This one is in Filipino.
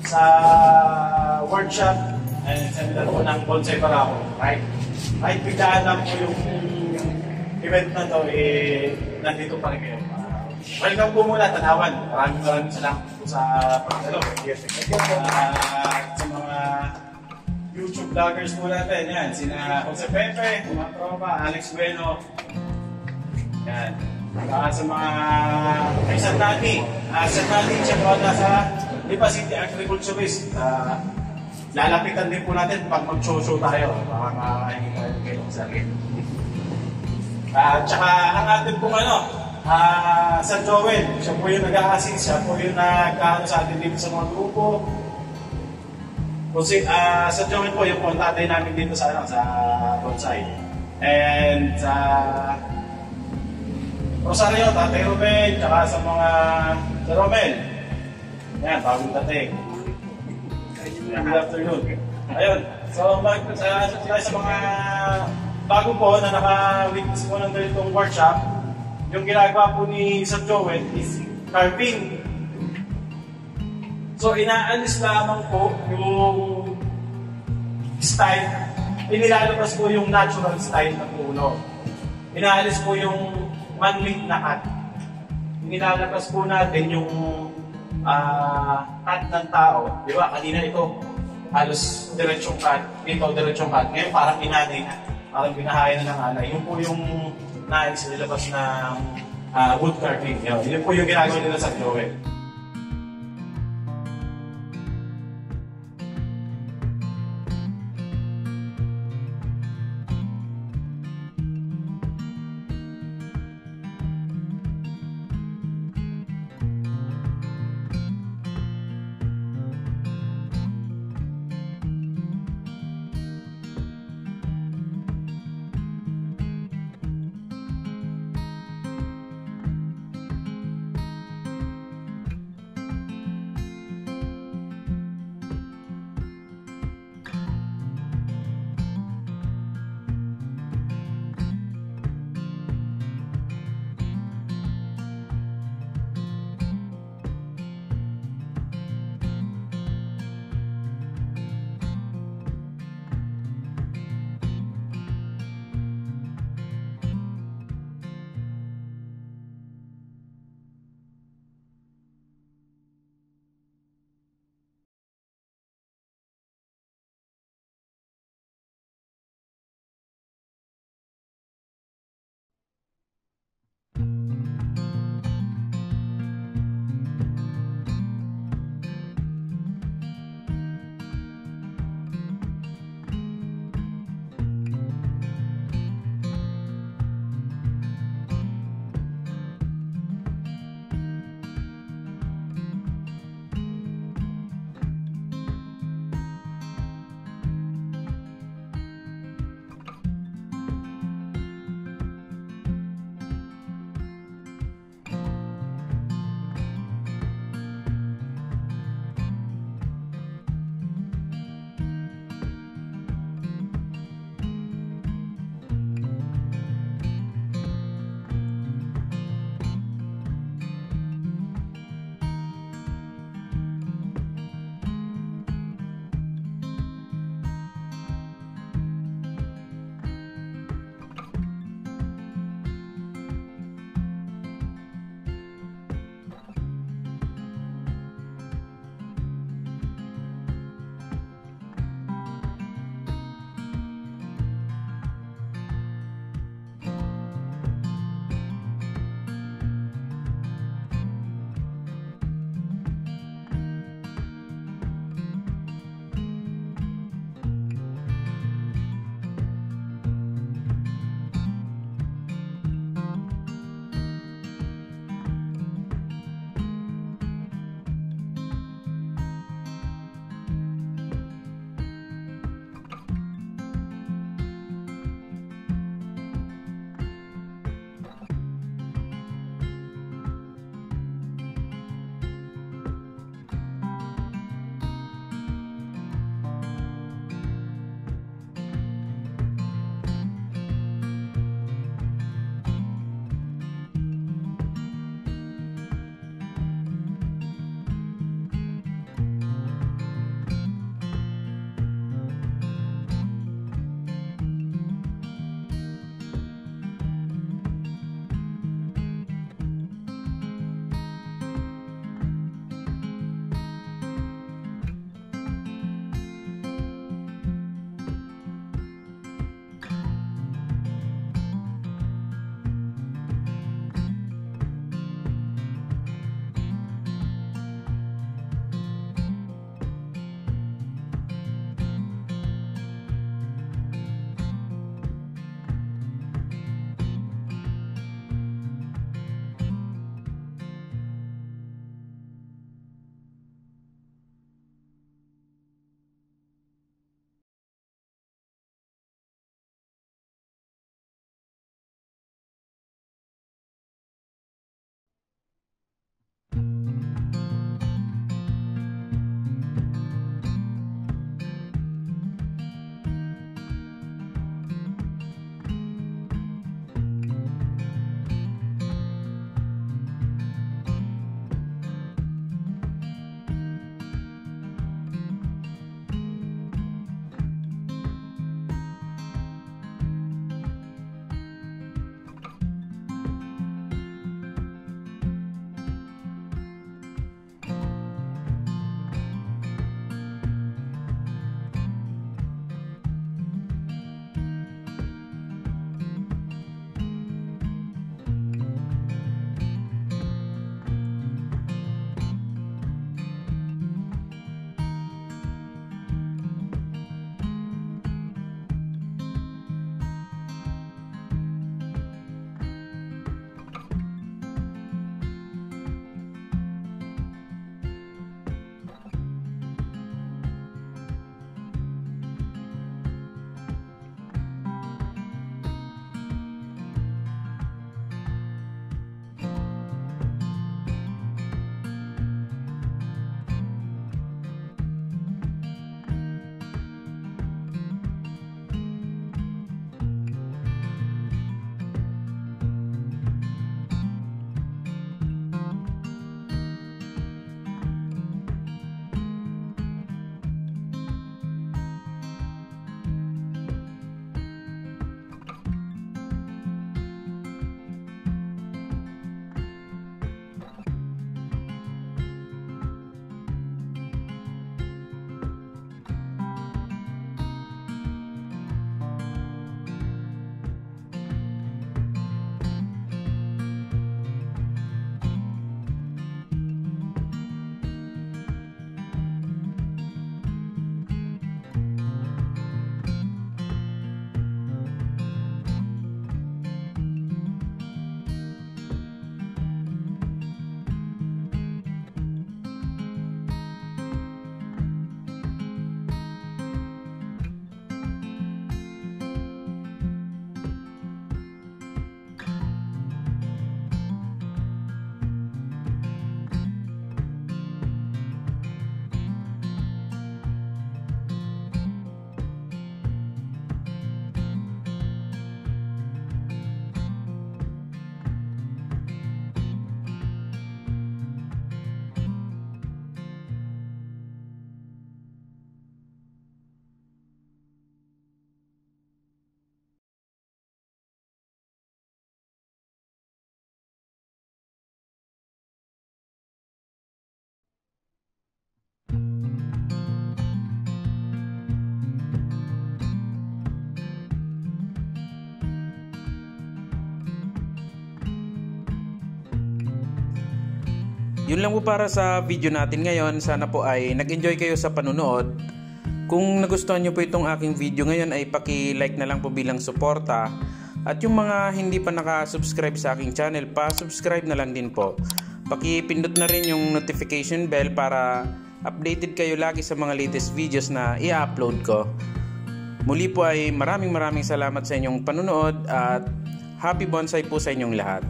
sa workshop and seminar po ng Bonsai Barako, right? Kahit biglaan lang po yung event na to, nandito pa rin kayo. Welcome po muna, Tanawan. Maraming salamat po sa pagdalo. Sa mga YouTube vloggers po natin, yan, sina Jose Pepe, mga tropa, Alex Bueno, yan. Sa mga kay Santani, siya po nasa Lipa City Agriculturist. Lalapitan din po natin pag mag-show tayo. Baka makakahingi tayo kayo sa akin. Tsaka ang atin pong San Joel, siya po yung nag-a-assist, siya po yung nag-ano sa atin dito sa mga grupo. Kasi San Joel po yung po ang tatay namin dito sa bonsai. And sa Rosario, Tatay Ruben, tsaka sa mga sa Romel. Yan, bagong dating. Good afternoon. Ayun, so sa mga bago po na naka-witness po ng ganitong workshop, yung ginagawa po ni Sir Joel is carving. So inaalis lamang po yung style, inilalabas po yung natural style ng puno. Inaalis po yung man-made na cut. Inilalabas po natin yung cut ng tao. Di ba? Kanina ito, halos diretsong cut. Dito, diretsong cut. Ngayon parang inanay na. Parang binahaya na ng anay. Yun po yung nais nilabas ng wood carving. Yun po yung ginagawa nila sa Joel. Yun lang po para sa video natin ngayon. Sana po ay nag-enjoy kayo sa panunood. Kung nagustuhan nyo po itong aking video ngayon ay paki-like na lang po bilang suporta. At yung mga hindi pa naka-subscribe sa aking channel, pa-subscribe na lang din po. Paki-pindot na rin yung notification bell para updated kayo lagi sa mga latest videos na i-upload ko. Muli po ay maraming salamat sa inyong panunood at happy bonsai po sa inyong lahat.